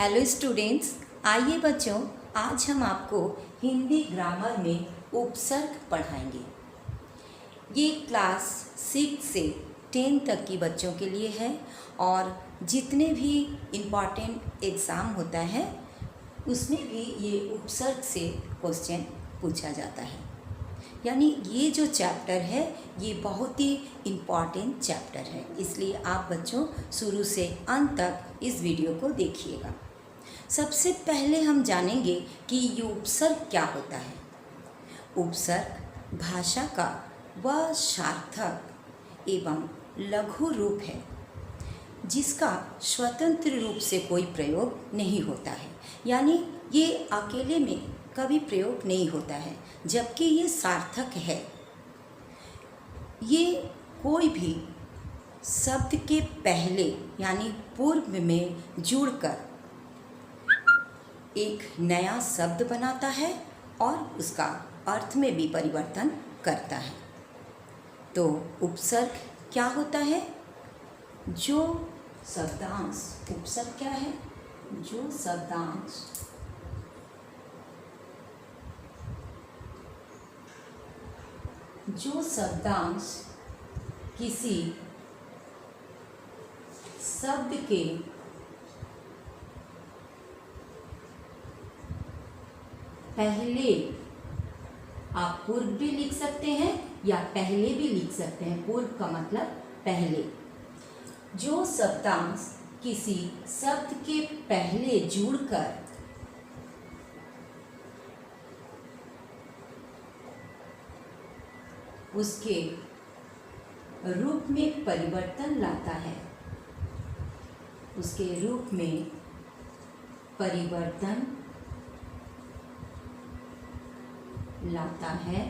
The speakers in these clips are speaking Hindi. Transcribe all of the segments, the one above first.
हेलो स्टूडेंट्स, आइए बच्चों, आज हम आपको हिंदी ग्रामर में उपसर्ग पढ़ाएंगे। ये क्लास 6 से 10 तक की बच्चों के लिए है और जितने भी इम्पॉर्टेंट एग्ज़ाम होता है उसमें भी ये उपसर्ग से क्वेश्चन पूछा जाता है। यानी ये जो चैप्टर है ये बहुत ही इम्पॉर्टेंट चैप्टर है, इसलिए आप बच्चों शुरू से अंत तक इस वीडियो को देखिएगा। सबसे पहले हम जानेंगे कि ये उपसर्ग क्या होता है। उपसर्ग भाषा का वह सार्थक एवं लघु रूप है जिसका स्वतंत्र रूप से कोई प्रयोग नहीं होता है। यानी ये अकेले में कभी प्रयोग नहीं होता है, जबकि ये सार्थक है। ये कोई भी शब्द के पहले यानी पूर्व में जुड़कर एक नया शब्द बनाता है और उसका अर्थ में भी परिवर्तन करता है। तो उपसर्ग क्या होता है? जो शब्दांश, उपसर्ग क्या है? जो शब्दांश किसी शब्द के पहले, आप पूर्व भी लिख सकते हैं या पहले भी लिख सकते हैं। पूर्व का मतलब पहले। जो शब्दांश किसी शब्द के पहले जुड़कर उसके रूप में परिवर्तन लाता है, उसके रूप में परिवर्तन लाता है,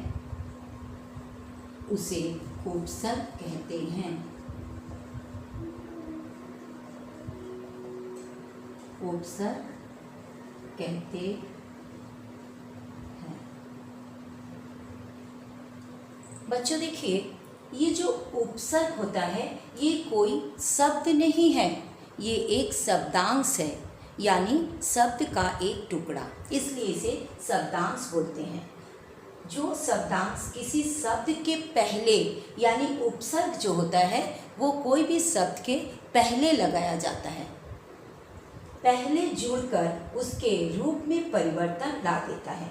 उसे उपसर्ग कहते हैं। उपसर्ग कहते हैं। बच्चों देखिए, ये जो उपसर्ग होता है ये कोई शब्द नहीं है, ये एक शब्दांश है, यानी शब्द का एक टुकड़ा, इसलिए इसे शब्दांश बोलते हैं। जो शब्दांश किसी शब्द के पहले यानी उपसर्ग जो होता है वो कोई भी शब्द के पहले लगाया जाता है, पहले जुड़कर उसके रूप में परिवर्तन ला देता है।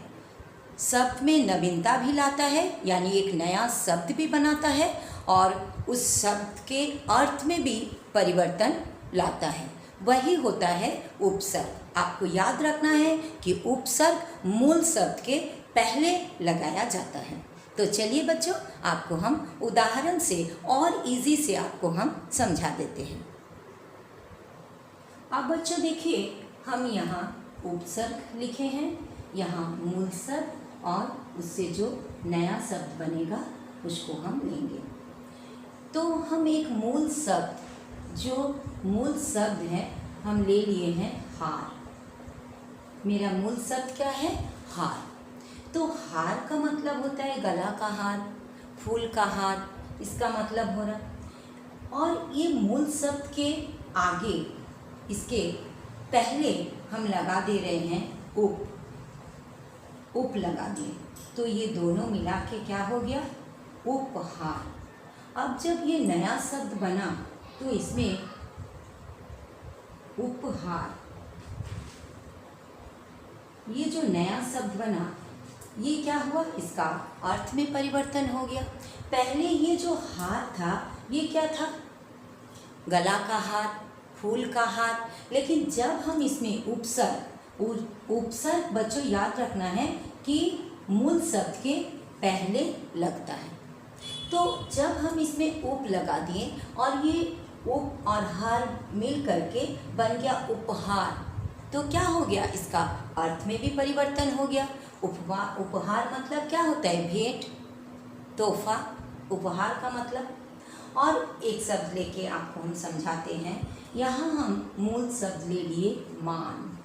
शब्द में नवीनता भी लाता है, यानी एक नया शब्द भी बनाता है और उस शब्द के अर्थ में भी परिवर्तन लाता है। वही होता है उपसर्ग। आपको याद रखना है कि उपसर्ग मूल शब्द के पहले लगाया जाता है। तो चलिए बच्चों, आपको हम उदाहरण से और इजी से आपको हम समझा देते हैं। अब बच्चों देखिए, हम यहाँ उपसर्ग लिखे हैं, यहाँ मूल शब्द और उससे जो नया शब्द बनेगा उसको हम लेंगे। तो हम एक मूल शब्द, जो मूल शब्द है हम ले लिए हैं हार। मेरा मूल शब्द क्या है? हार। तो हार का मतलब होता है गला का हार, फूल का हार, इसका मतलब हो रहा। और ये मूल शब्द के आगे, इसके पहले हम लगा दे रहे हैं उप लगा दिए, तो ये दोनों मिला के क्या हो गया? उपहार। अब जब ये नया शब्द बना तो इसमें उपहार, ये जो नया शब्द बना ये क्या हुआ? इसका अर्थ में परिवर्तन हो गया। पहले ये जो हार था ये क्या था? गला का हार, फूल का हार। लेकिन जब हम इसमें उपसर्ग बच्चों याद रखना है कि मूल शब्द के पहले लगता है। तो जब हम इसमें उप लगा दिए और ये उप और हार मिल करके बन गया उपहार, तो क्या हो गया? इसका अर्थ में भी परिवर्तन हो गया। उपहार मतलब क्या होता है? भेंट, तोहफा, उपहार का मतलब। और एक शब्द लेके आपको हम समझाते हैं। यहाँ हम मूल शब्द ले लिए मान।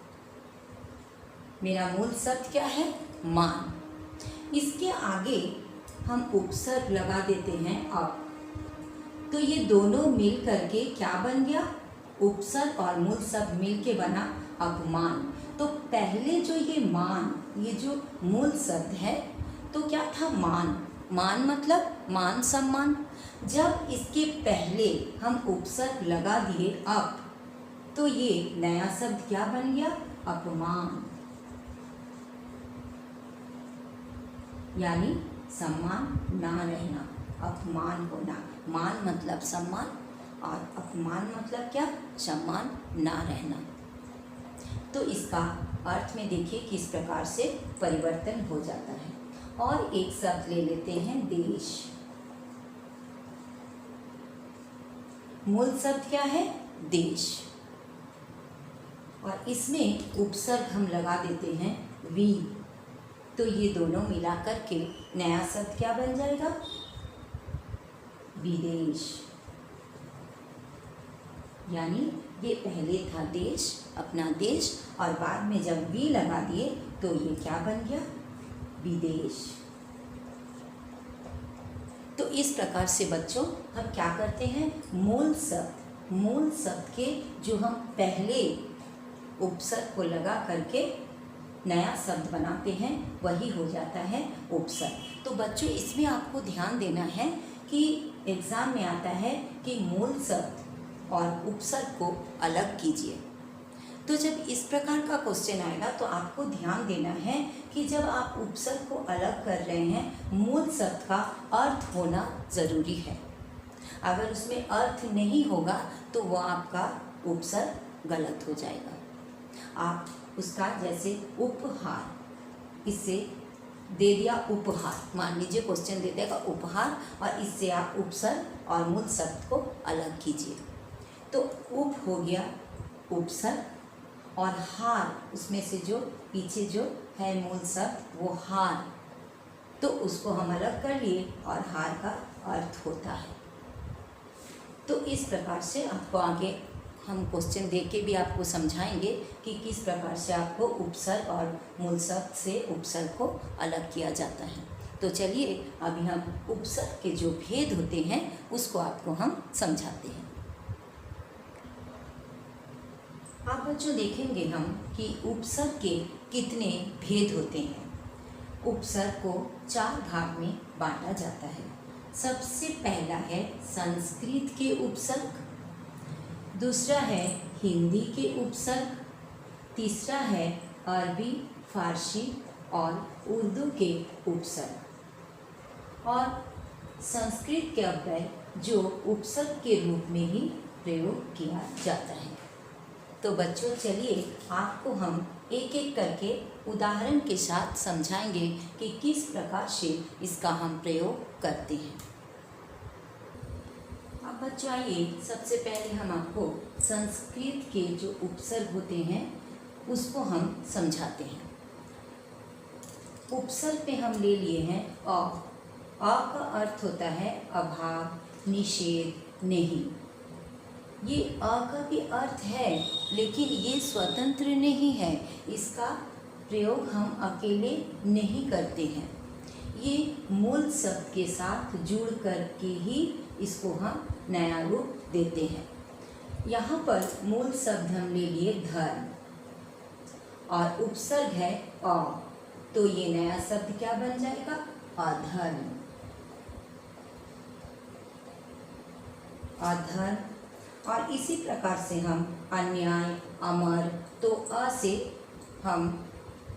मेरा मूल शब्द क्या है? मान। इसके आगे हम उपसर्ग लगा देते हैं अब। तो ये दोनों मिल करके क्या बन गया? उपसर्ग और मूल शब्द मिल के बना अपमान। तो पहले जो ये मान, ये जो मूल शब्द है तो क्या था? मान। मान मतलब मान सम्मान। जब इसके पहले हम उपसर्ग लगा दिए अप, तो ये नया शब्द क्या बन गया? अपमान, यानी सम्मान ना रहना, अपमान होना। मान मतलब सम्मान और अपमान मतलब क्या? सम्मान ना रहना। तो इसका अर्थ में देखिए किस प्रकार से परिवर्तन हो जाता है। और एक शब्द ले लेते हैं देश। मूल शब्द क्या है? देश। और इसमें उपसर्ग हम लगा देते हैं वी, तो ये दोनों मिलाकर के नया शब्द क्या बन जाएगा? विदेश। यानी ये पहले था देश, अपना देश, और बाद में जब वी लगा दिए तो ये क्या बन गया? विदेश। तो इस प्रकार से बच्चों हम क्या करते हैं? मूल शब्द के जो हम पहले उपसर्ग को लगा करके नया शब्द बनाते हैं वही हो जाता है उपसर्ग। तो बच्चों इसमें आपको ध्यान देना है कि एग्ज़ाम में आता है कि मूल शब्द और उपसर्ग को अलग कीजिए। तो जब इस प्रकार का क्वेश्चन आएगा तो आपको ध्यान देना है कि जब आप उपसर्ग को अलग कर रहे हैं, मूल शब्द का अर्थ होना ज़रूरी है। अगर उसमें अर्थ नहीं होगा तो वो आपका उपसर्ग गलत हो जाएगा। आप उसका जैसे उपहार, इससे दे दिया उपहार, मान लीजिए क्वेश्चन दे देगा उपहार, और इससे आप उपसर्ग और मूल शब्द को अलग कीजिए। तो उप हो गया उपसर्ग, और हार, उसमें से जो पीछे जो है मूल शब्द वो हार, तो उसको हम अलग कर लिए और हार का अर्थ होता है। तो इस प्रकार से आपको आगे हम क्वेश्चन दे के भी आपको समझाएंगे कि किस प्रकार से आपको उपसर्ग और मूल शब्द से उपसर्ग को अलग किया जाता है। तो चलिए अभी हम उपसर्ग के जो भेद होते हैं उसको आपको हम समझाते हैं। आप बच्चों देखेंगे हम कि उपसर्ग के कितने भेद होते हैं। उपसर्ग को 4 भाग में बांटा जाता है। सबसे पहला है संस्कृत के उपसर्ग, दूसरा है हिंदी के उपसर्ग, तीसरा है अरबी, फारसी और उर्दू के उपसर्ग, और संस्कृत के अव्यय जो उपसर्ग के रूप में ही प्रयोग किया जाता है। तो बच्चों चलिए आपको हम एक एक करके उदाहरण के साथ समझाएंगे कि किस प्रकार से इसका हम प्रयोग करते हैं। अब बच्चों आइए सबसे पहले हम आपको संस्कृत के जो उपसर्ग होते हैं उसको हम समझाते हैं। उपसर्ग पे हम ले लिए हैं अ। अ का अर्थ होता है अभाव, निषेध, नहीं। ये अ का भी अर्थ है लेकिन ये स्वतंत्र नहीं है, इसका प्रयोग हम अकेले नहीं करते हैं। ये मूल शब्द के साथ जुड़ कर के ही इसको हम नया रूप देते हैं। यहाँ पर मूल शब्द हम ले लिए धर्म और उपसर्ग है अ, तो ये नया शब्द क्या बन जाएगा? अधर्म। अधर्म। और इसी प्रकार से हम अन्याय, अमर, तो अ से हम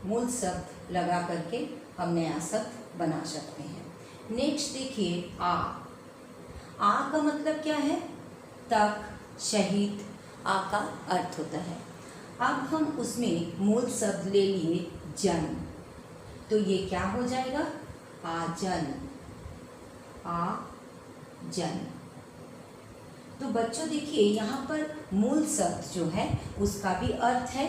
मूल शब्द लगा करके हम नया शब्द बना सकते हैं। नेक्स्ट देखिए आ। आ का मतलब क्या है? तक, शहीद, आ का अर्थ होता है। अब हम उसमें मूल शब्द ले लिए जन, तो ये क्या हो जाएगा? आजन। आजन। तो बच्चों देखिए यहाँ पर मूल शब्द जो है उसका भी अर्थ है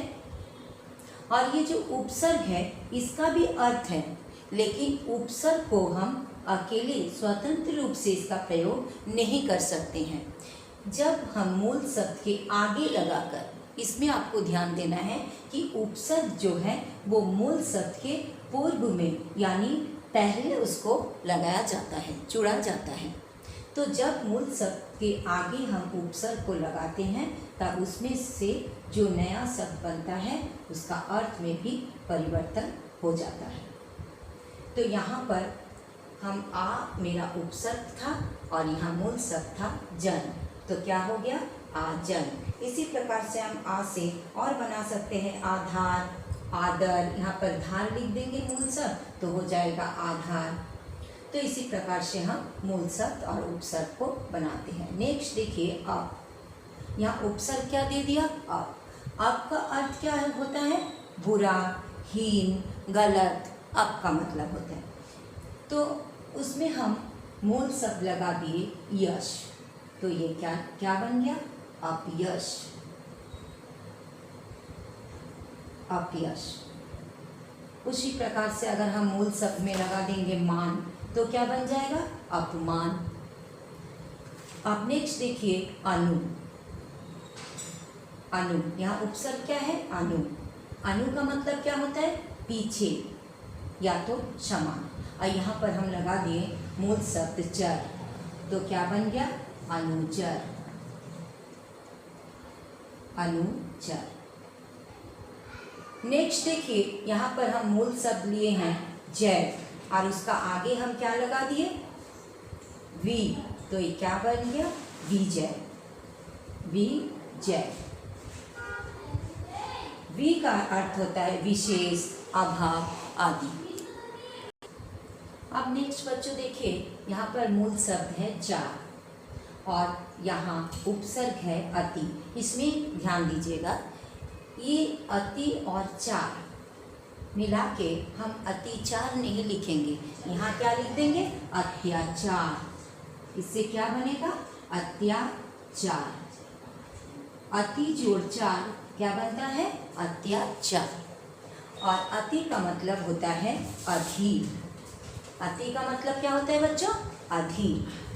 और ये जो उपसर्ग है इसका भी अर्थ है, लेकिन उपसर्ग को हम अकेले स्वतंत्र रूप से इसका प्रयोग नहीं कर सकते हैं। जब हम मूल शब्द के आगे लगाकर, इसमें आपको ध्यान देना है कि उपसर्ग जो है वो मूल शब्द के पूर्व में यानी पहले उसको लगाया जाता है, जुड़ा जाता है। तो जब मूल शब्द के आगे हम उपसर्ग को लगाते हैं तब उसमें से जो नया शब्द बनता है उसका अर्थ में भी परिवर्तन हो जाता है। तो यहाँ पर हम आ मेरा उपसर्ग था और यहाँ मूल शब्द था जन, तो क्या हो गया आजन। इसी प्रकार से हम आ से और बना सकते हैं आधार, आदर, यहाँ पर धार लिख देंगे मूल शब्द तो हो जाएगा आधार। तो इसी प्रकार से हम मूल शब्द और उपसर्ग को बनाते हैं। नेक्स्ट देखिए अब, यहाँ उपसर्ग क्या दे दिया अब। अब का अर्थ क्या होता है बुरा, हीन, गलत, अब का मतलब होता है। तो उसमें हम मूल शब्द लगा दिए यश, तो ये क्या क्या बन गया अपयश, अपयश। उसी प्रकार से अगर हम मूल शब्द में लगा देंगे मान तो क्या बन जाएगा अपमान। अब नेक्स्ट देखिए अनु, अनु यहाँ उपसर्ग क्या है अनु। अनु का मतलब क्या होता है पीछे या तो समान, और यहाँ पर हम लगा दिए मूल शब्द चर तो क्या बन गया अनुचर, अनुचर। नेक्स्ट देखिए यहाँ पर हम मूल शब्द लिए हैं जय और उसका आगे हम क्या लगा दिए वी, तो ये क्या बन गया विजय, विजय। वी का अर्थ होता है विशेष, अभाव आदि। अब नेक्स्ट बच्चों देखिए यहाँ पर मूल शब्द है चार और यहाँ उपसर्ग है अति। इसमें ध्यान दीजिएगा ये अति और चार मिला के हम अतिचार नहीं लिखेंगे, यहाँ क्या लिख देंगे अत्याचार। इससे क्या बनेगा अत्याचार, अति जोड़ चार क्या बनता है अत्याचार। और अति का मतलब होता है अधीर, अति का मतलब क्या होता है बच्चों अधीर।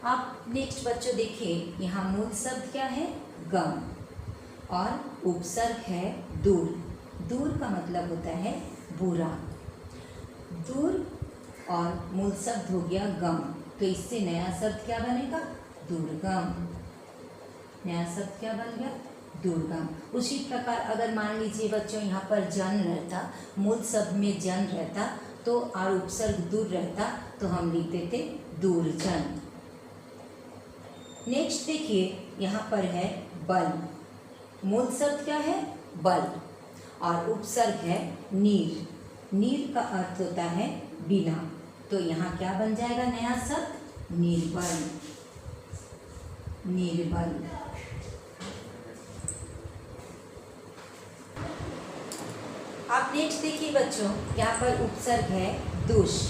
अब नेक्स्ट बच्चों देखिए यहाँ मूल शब्द क्या है गम और उपसर्ग है दूर। दूर का मतलब होता है बुरा, दूर और मूल शब्द हो गया गम, तो इससे नया शब्द क्या बनेगा दुर्गम, नया शब्द क्या बन गया दुर्गम। उसी प्रकार अगर मान लीजिए बच्चों यहाँ पर जन रहता, मूल शब्द में जन रहता तो और उपसर्ग दूर रहता तो हम लिख देते दूरजन। नेक्स्ट देखिए यहाँ पर है बल, मूल शब्द क्या है बल और उपसर्ग है नीर। नीर का अर्थ होता है बिना, तो यहाँ क्या बन जाएगा नया शब्द निर्बल, निर्बल। आप नेक्स्ट देखिए बच्चों यहाँ पर उपसर्ग है दुष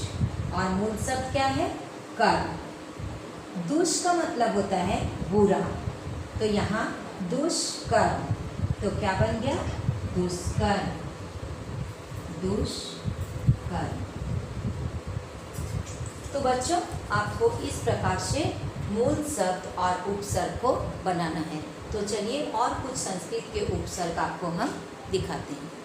और मूल शब्द क्या है कर। दुष का मतलब होता है बुरा, तो यहाँ दुष्कर तो क्या बन गया दुष्कर, दुष्कर। तो बच्चों आपको इस प्रकार से मूल शब्द और उपसर्ग को बनाना है। तो चलिए और कुछ संस्कृत के उपसर्ग आपको हम दिखाते हैं।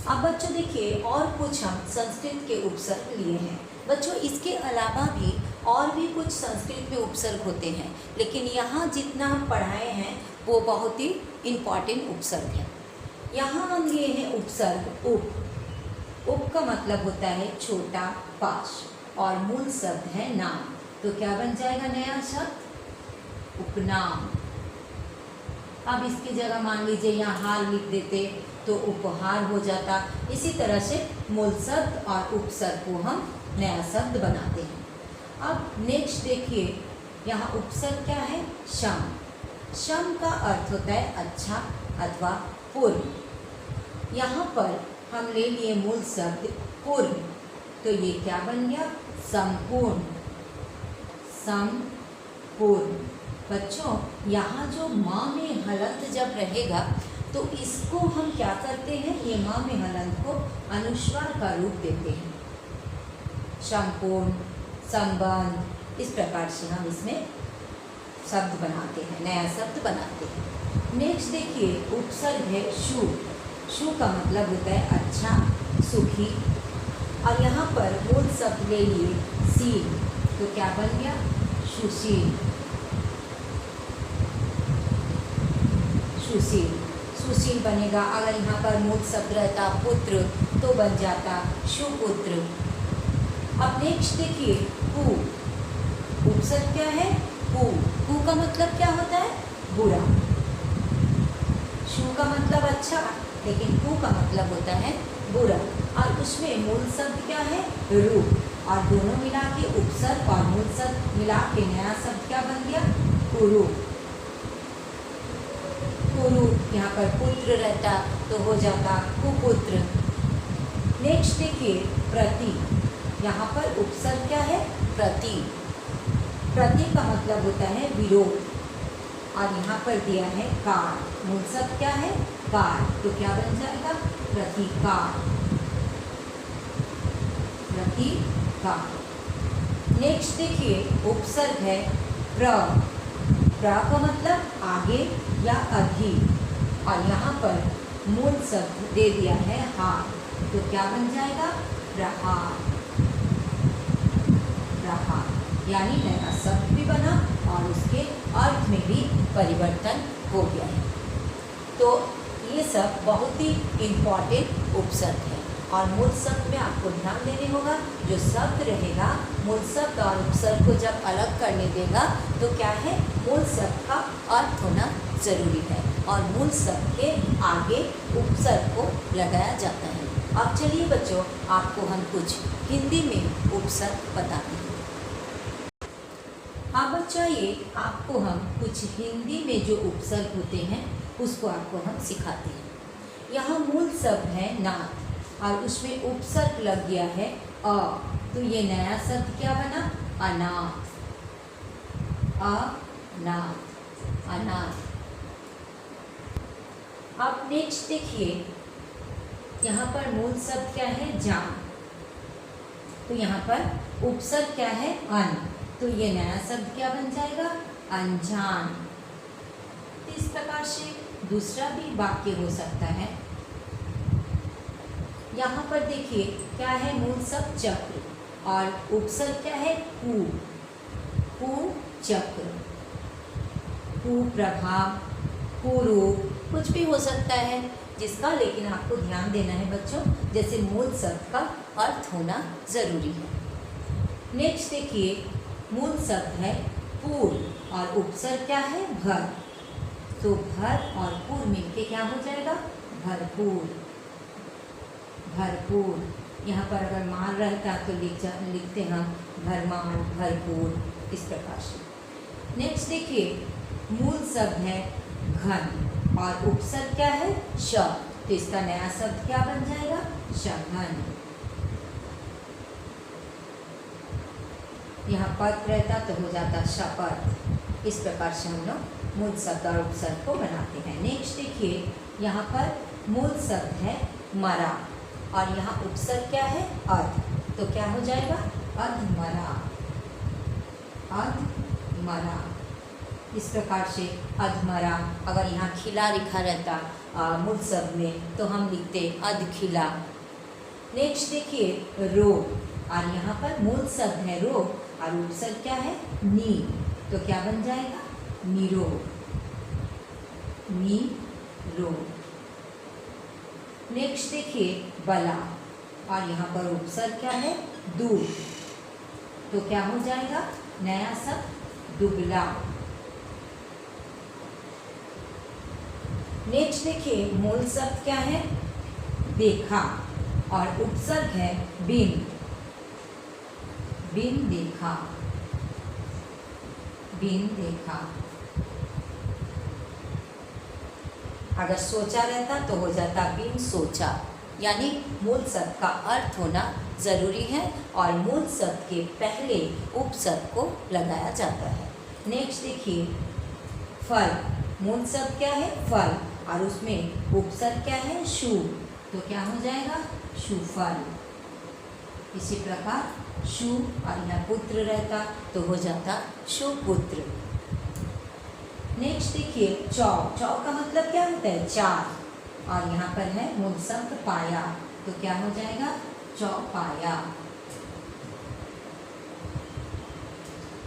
अब बच्चों देखिए और कुछ हम संस्कृत के उपसर्ग लिए हैं। बच्चों इसके अलावा भी और भी कुछ संस्कृत में उपसर्ग होते हैं, लेकिन यहाँ जितना हम पढ़ाए हैं वो बहुत ही इम्पॉर्टेंट उपसर्ग है। यहाँ हम लिए हैं उपसर्ग उप। उप का मतलब होता है छोटा, पास और मूल शब्द है नाम, तो क्या बन जाएगा नया शब्द उपनाम। अब इसकी जगह मान लीजिए यहाँ हार लिख देते तो उपहार हो जाता। इसी तरह से मूल शब्द और उपसर्ग को हम नया शब्द बनाते हैं। अब नेक्स्ट देखिए यहाँ उपसर्ग क्या है शम। शम का अर्थ होता है अच्छा अथवा पूर्ण। यहाँ पर हम ले लिए मूल शब्द पूर्ण, तो ये क्या बन गया संपूर्ण, संपूर्ण। बच्चों यहाँ जो माँ में हलंत जब रहेगा तो इसको हम क्या करते हैं, ये माँ में हलंत को अनुस्वार का रूप देते हैं। संपूर्ण, संबंध, इस प्रकार से हम इसमें शब्द बनाते हैं, नया शब्द बनाते हैं। नेक्स्ट देखिए उपसर्ग है शु। शु का मतलब होता है अच्छा, सुखी, और यहाँ पर मूल शब्द ले लिए शील, तो क्या बन गया? सुशील। सुशील, सुशील बनेगा। अगर यहाँ पर मूल शब्द रहता पुत्र तो बन जाता सुपुत्र। अब नेक्स्ट देखिए कु। उपसर्ग क्या है? कु। कु का मतलब क्या होता है? बुरा। शु का मतलब अच्छा, लेकिन कु का मतलब होता है बुरा। और उसमें मूल शब्द क्या है? रु। और दोनों मिला के उपसर्ग और मूल शब्द मिला के नया शब्द क्या बन गया? कुरु। कुरु। यहाँ पर पुत्र रहता तो हो जाता कुपुत्र। नेक्स्ट देखिए प्रति। यहाँ पर उपसर्ग क्या है? प्रति। प्रति का मतलब होता है विरोध, और यहाँ पर दिया है कार। मूल शब्द क्या है? कार, तो क्या बन जाएगा? प्रतिकार। प्रतिकार। नेक्स्ट देखिए उपसर्ग है प्र। प्र का मतलब आगे या अधिक, और यहाँ पर मूल शब्द दे दिया है हार, तो क्या बन जाएगा? प्रहार। प्रहार यानी नया शब्द भी बना और उसके अर्थ में भी परिवर्तन हो गया है। तो ये सब बहुत ही इम्पॉर्टेंट उपसर्ग है, और मूल शब्द में आपको ध्यान देने होगा। जो शब्द रहेगा मूल शब्द और उपसर्ग को जब अलग करने देगा तो क्या है? मूल शब्द का अर्थ होना जरूरी है, और मूल शब्द के आगे उपसर्ग को लगाया जाता है। अब चलिए बच्चों, आपको हम कुछ हिंदी में उपसर्ग बताते हैं। अब बच्चों ये आपको हम कुछ हिंदी में जो उपसर्ग होते हैं उसको आपको हम सिखाते हैं। यहाँ मूल शब्द है नाथ, और उसमें उपसर्ग लग गया है अ, तो ये नया शब्द क्या बना? अनाथ। अनाथ, अनाथ। अब नेक्स्ट देखिए, यहाँ पर मूल शब्द क्या है? जान, तो यहाँ पर उपसर्ग क्या है? अन, तो ये नया शब्द क्या बन जाएगा? अनजान। तो इस प्रकार से दूसरा भी वाक्य हो सकता है। यहाँ पर देखिए क्या है? मूल शब्द चक्र, और उपसर्ग क्या है? कु। कुचक्र, कुप्रभाव, कुरूप, कुछ भी हो सकता है जिसका, लेकिन आपको ध्यान देना है बच्चों, जैसे मूल शब्द का अर्थ होना जरूरी है। नेक्स्ट देखिए मूल शब्द है पूर, और उपसर्ग क्या है? भर, तो भर और पूर मिलके क्या हो जाएगा? भरपूर। भरपूर। यहाँ पर अगर मान रहता तो लिखते हम भरमान, भरपूर, इस प्रकार से। नेक्स्ट देखिए मूल शब्द है घन, और उपसर्ग क्या है? श, तो इसका नया शब्द क्या बन जाएगा? शघन। यहाँ पद रहता तो हो जाता शपथ। इस प्रकार से हम लोग मूल शब्द और उपसर्ग को बनाते हैं। नेक्स्ट देखिए यहाँ पर मूल शब्द है मरा, और यहाँ उपसर्ग क्या है? अध, तो क्या हो जाएगा? अधमरा। अधमरा। इस प्रकार से अधमरा। अगर यहाँ खिला लिखा रहता मूल शब्द में तो हम लिखते अधखिला। नेक्स्ट देखिए रो, और यहाँ पर मूल शब्द है रो, और उपसर्ग क्या है? नी, तो क्या बन जाएगा? निरो। नीरो। नेक्स्ट देखिए बला, और यहाँ पर उपसर्ग क्या है? दू, तो क्या हो जाएगा? नया शब्द दुबला। नेक्स्ट देखिए मूल शब्द क्या है? देखा, और उपसर्ग है बिन। बिन देखा। बिन देखा। अगर सोचा रहता तो हो जाता बिन सोचा, यानी मूल शब्द का अर्थ होना जरूरी है, और मूल शब्द के पहले उपसर्ग को लगाया जाता है। नेक्स्ट देखिए फल, मूल शब्द क्या है? फल, और उसमें उपसर्ग क्या है? शु, तो क्या हो जाएगा? सुफल। इसी प्रकार शु, और यहाँ पुत्र रहता तो हो जाता सुपुत्र। नेक्स्ट देखिए चौ, चौ का मतलब क्या होता है? चार, और यहाँ पर है मूल शब्द पाया, तो क्या हो जाएगा? चौपाया।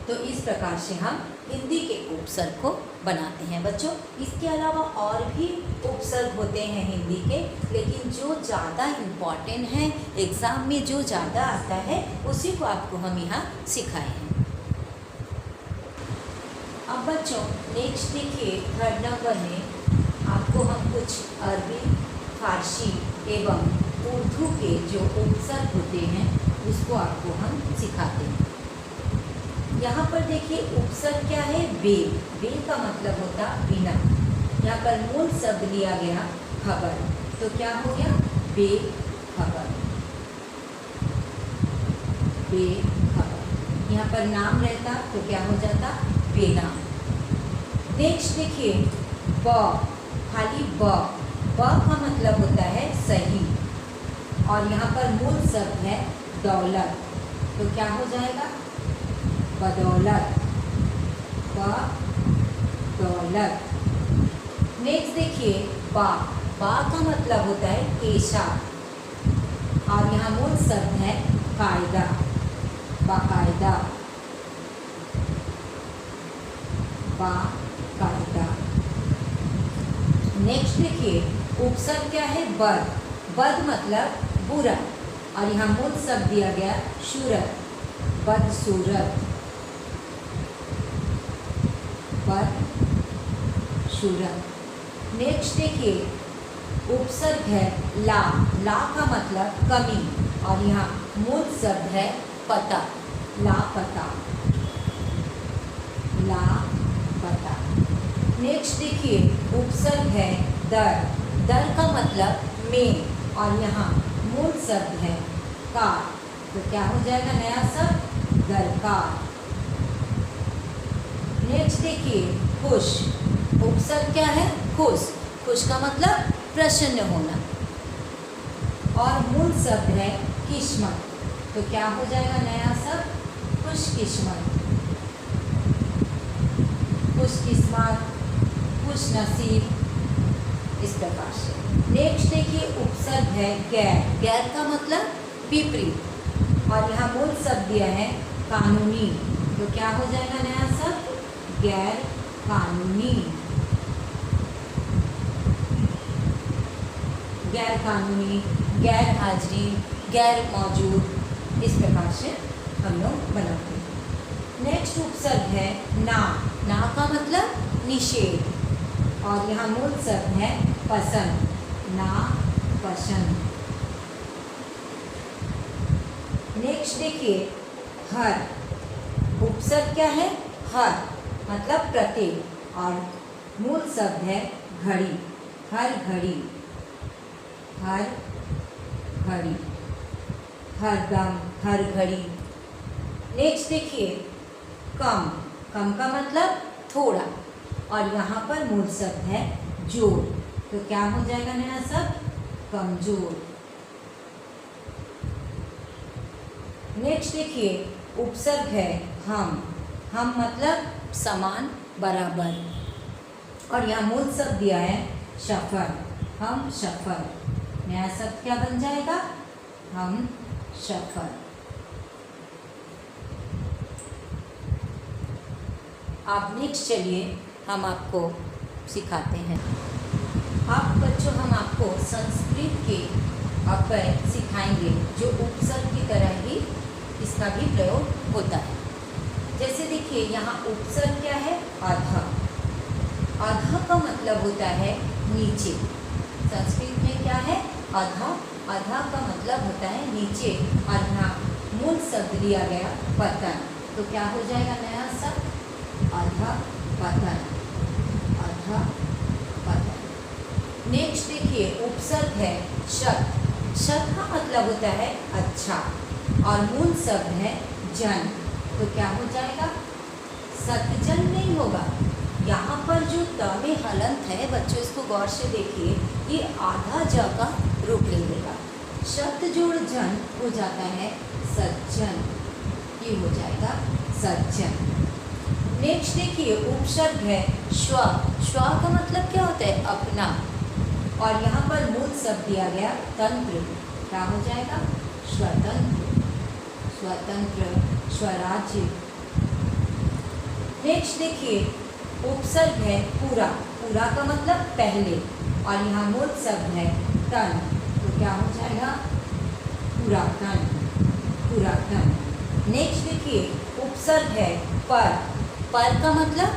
तो इस प्रकार से हम हिंदी के उपसर्ग को बनाते हैं बच्चों। इसके अलावा और भी उपसर्ग होते हैं हिंदी के, लेकिन जो ज़्यादा इम्पॉर्टेंट है, एग्ज़ाम में जो ज़्यादा आता है, उसी को आपको हम यहाँ सिखाए हैं। अब बच्चों नेक्स्ट देखिए, थर्ड नंबर में आपको हम कुछ अरबी, फारसी एवं उर्दू के जो उपसर्ग होते हैं उसको आपको हम सिखाते हैं। यहाँ पर देखिए उपसर्ग क्या है, बे। बे का मतलब होता बिना। यहाँ पर मूल शब्द लिया गया खबर, तो क्या हो गया, बे खबर, बे खबर। यहाँ पर नाम रहता तो क्या हो जाता, बेनाम। नेक्स्ट देखिए ब, खाली ब। ब का मतलब होता है सही, और यहाँ पर मूल शब्द है दौलत, तो क्या हो जाएगा, बदौलत, बदौलत। नेक्स्ट देखिए बा। बा का मतलब होता है पेशा, और यहाँ मूल शब्द है कायदा, बाकायदा, बाकायदा। नेक्स्ट देखिए उपसर्ग क्या है, बद। बद मतलब बुरा, और यहाँ मूल शब्द दिया गया सूरत, बदसूरत, बदसूरत। नेक्स्ट देखिए उपसर्ग है ला। ला का मतलब कमी, और यहाँ मूल शब्द है पता, लापता, लापता। नेक्स्ट देखिए उपसर्ग है दर। दर का मतलब में, और यहाँ मूल शब्द है कार, तो क्या हो जाएगा नया शब्द, दरकार। नेक्स्ट देखिए खुश। उपसर्ग क्या है, खुश। खुश का मतलब प्रसन्न होना, और मूल शब्द है किस्मत, तो क्या हो जाएगा नया शब्द, खुशकिस्मत, खुशकिस्मत, खुश नसीब, इस प्रकार से। नेक्स्ट देखिए उपसर्ग है गैर। गैर का मतलब विपरीत, और यहाँ मूल शब्द दिया है कानूनी, तो क्या हो जाएगा नया शब्द, गैर कानूनी, गैर कानूनी, गैर हाजिरी, गैर मौजूद, इस प्रकार से हम लोग बनाते हैं। नेक्स्ट उपसर्ग है ना। ना का मतलब निषेध, और यहाँ मूल शब्द है पसंद, ना पसंद। नेक्स्ट देखिए हर। उपसर्ग क्या है, हर मतलब प्रत्येक, और मूल शब्द है घड़ी, हर घड़ी, हर घड़ी, हर दम, हर घड़ी। नेक्स्ट देखिए कम। कम का मतलब थोड़ा, और यहाँ पर मूल शब्द है जोर, तो क्या हो जाएगा नया शब्द, कमजोर। नेक्स्ट देखिए उपसर्ग है हम। हम मतलब समान, बराबर, और यहाँ मूल शब्द दिया है सफर, हम सफर। नया शब्द क्या बन जाएगा, हम सफर। आप नेक्स्ट चलिए हम आपको सिखाते हैं। आप बच्चों हम आपको संस्कृत के अव्यय सिखाएंगे, जो उपसर्ग की तरह ही इसका भी प्रयोग होता है। जैसे देखिए यहाँ उपसर्ग क्या है, अधः। अधः का मतलब होता है नीचे। संस्कृत में क्या है, अधः। अधः का मतलब होता है नीचे, और यहाँ मूल शब्द लिया गया पतन, तो क्या हो जाएगा नया शब्द, अधः पतन, अधः पतन। नेक्स्ट देखिए उपसर्ग है शत। शत का मतलब होता है अच्छा, और मूल शब्द है जन, तो क्या हो जाएगा, सतजन नहीं होगा। यहाँ पर जो त में हलंत है बच्चों, इसको गौर से देखिए, ये आधा ज का रूप ले लेगा। शत जोड़ जन हो जाता है सज्जन, ये हो जाएगा सज्जन। नेक्स्ट देखिए उपसर्ग है श्व। श्व का मतलब क्या होता है, अपना, और यहाँ पर मूल शब्द दिया गया तंत्र, क्या हो जाएगा स्वतंत्र, स्वतंत्र, स्वराज्य। नेक्स्ट देखिए, उपसर्ग है पूरा, पूरा का मतलब पहले, और यहाँ मूल शब्द है तन, तो क्या हो जाएगा? पुरातन, पुरातन। नेक्स्ट देखिए, उपसर्ग है पर, पर का मतलब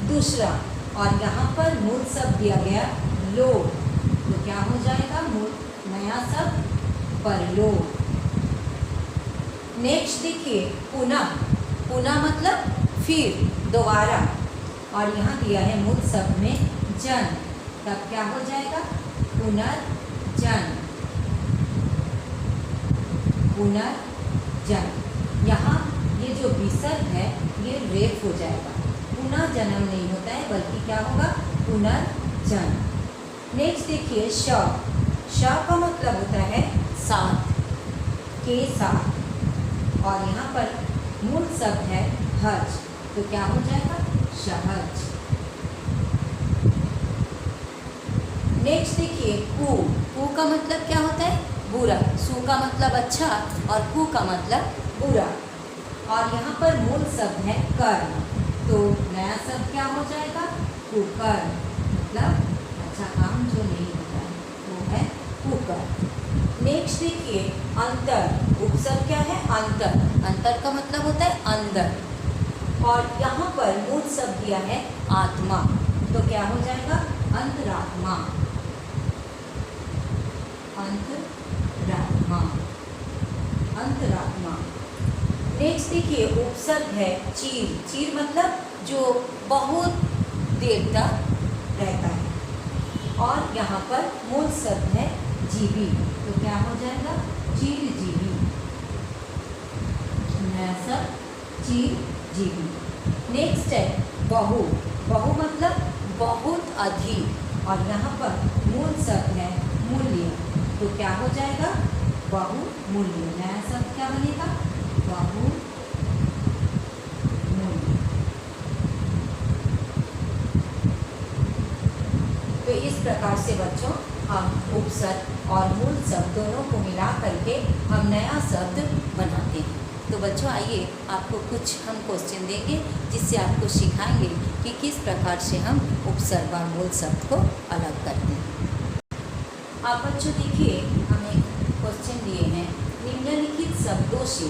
दूसरा, और यहाँ पर मूल शब्द दिया गया लोग, तो क्या हो जाएगा? मूल नया शब्द परलोक। नेक्स्ट देखिए, पुनः, पुनः मतलब फिर, दोबारा, और यहाँ दिया है मूल शब्द में जन, तब क्या हो जाएगा? पुनर्जन, पुनर्जन। यहाँ ये जो विसर्ग है ये रेफ हो जाएगा, पुनः जन्म नहीं होता है बल्कि क्या होगा? पुनर्जन। नेक्स्ट देखिए, श, श का मतलब होता है साथ, के साथ, और यहाँ पर मूल शब्द है हज, तो क्या हो जाएगा? सहज। नेक्स्ट देखिए, कु, कु का मतलब क्या होता है? बुरा, सु का मतलब अच्छा और कु का मतलब बुरा, और यहाँ पर मूल शब्द है कर्म, तो नया शब्द क्या हो जाएगा? कुकर्म, मतलब अच्छा काम जो नहीं होता है वो है कुकर्म। नेक्स्ट देखिए, अंतर, उपसर्ग क्या है? अंतर, अंतर का मतलब होता है अंदर, और यहाँ पर मूल शब्द दिया है आत्मा, तो क्या हो जाएगा? अंतरात्मा, अंतरात्मा, अंतरात्मा। नेक्स्ट देखिए, उपसर्ग है चीर, चीर मतलब जो बहुत देर तक रहता है, और यहाँ पर मूल शब्द है जीवी, तो क्या हो जाएगा? चिरजीवी, नया शब्द चिरजीवी। नेक्स्ट है बहु, बहु मतलब बहुत अधिक, और यहाँ पर मूल शब्द है मूल्य, तो क्या हो जाएगा? बहुमूल्य, नया शब्द क्या बनेगा? बहुमूल्य। तो इस प्रकार से बच्चों हम उपसर्ग और मूल शब्द दोनों को मिला करके हम नया शब्द बनाते हैं। तो बच्चों आइए आपको कुछ हम क्वेश्चन देंगे जिससे आपको सिखाएंगे कि किस प्रकार से हम उपसर्ग और मूल शब्द को अलग करते हैं। आप बच्चों देखिए, हम एक क्वेश्चन दिए हैं, निम्नलिखित शब्दों से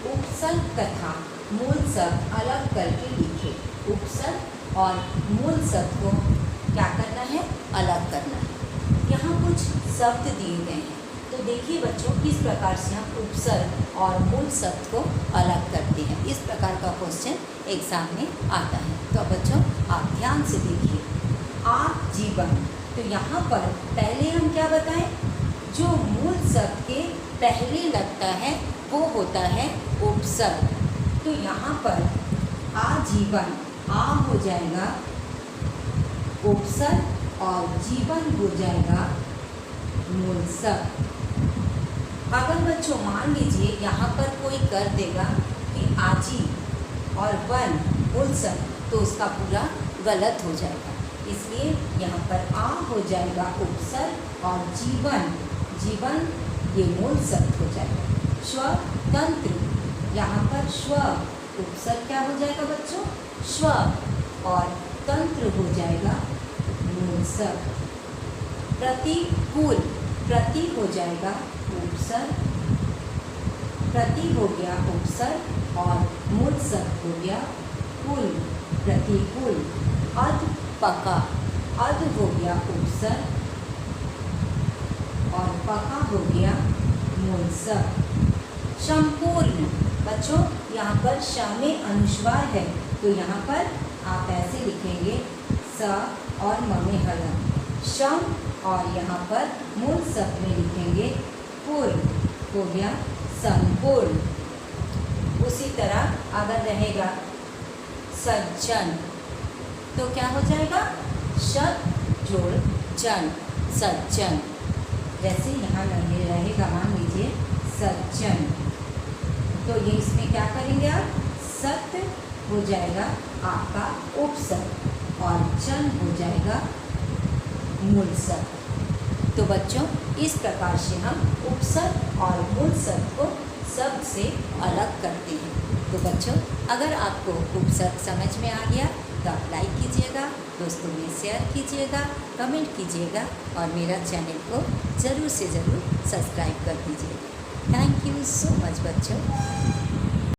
उपसर्ग तथा मूल शब्द अलग करके लिखे। उपसर्ग और मूल शब्द को क्या करना है? अलग करना है। यहाँ कुछ शब्द दिए गए हैं, तो देखिए बच्चों किस प्रकार से हम उपसर्ग और मूल शब्द को अलग करते हैं। इस प्रकार का क्वेश्चन एग्जाम में आता है, तो बच्चों आप ध्यान से देखिए। आजीवन, तो यहाँ पर पहले हम क्या बताएं? जो मूल शब्द के पहले लगता है वो होता है उपसर्ग, तो यहाँ पर आजीवन, आ हो जाएगा उपसर्ग और जीवन हो जाएगा मूल शब्द। अगर बच्चों मान लीजिए यहाँ पर कोई कर देगा कि आजी और वन मूल शब्द, तो उसका पूरा गलत हो जाएगा, इसलिए यहाँ पर आ हो जाएगा उपसर्ग और जीवन, जीवन ये मूल शब्द हो जाएगा। स्वतंत्र, यहाँ पर स्व उपसर्ग क्या हो जाएगा बच्चों? स्व, और तंत्र हो जाएगा मूल शब्द। प्रतिकूल, प्रति हो जाएगा उपसर्ग, प्रति हो गया उपसर्ग और मूल शब्द हो गया कुल, प्रतिकूल। अधपका, अध हो गया उपसर्ग और पका हो गया मूल शब्द। संपूर्ण, बच्चों यहाँ पर श में अनुस्वार है, तो यहाँ पर आप ऐसे लिखेंगे स और म में हलंत, सम, और यहाँ पर मूल शब्द में लिखेंगे पूर्ण, हो गया संपूर्ण। उसी तरह अगर रहेगा सज्जन, तो क्या हो जाएगा? सत जोड़ जन, सज्जन। जैसे यहाँ रहेगा मान लीजिए सज्जन, तो ये इसमें क्या करेंगे आप? सत हो जाएगा आपका उपसर्ग और जन हो जाएगा मूल शब्द। तो बच्चों इस प्रकार से हम उपसर्ग और मूलसर्ग को शब्द से अलग करते हैं। तो बच्चों अगर आपको उपसर्ग समझ में आ गया तो आप लाइक कीजिएगा, दोस्तों में शेयर कीजिएगा, कमेंट कीजिएगा और मेरा चैनल को ज़रूर से ज़रूर सब्सक्राइब कर दीजिएगा। थैंक यू सो मच बच्चों।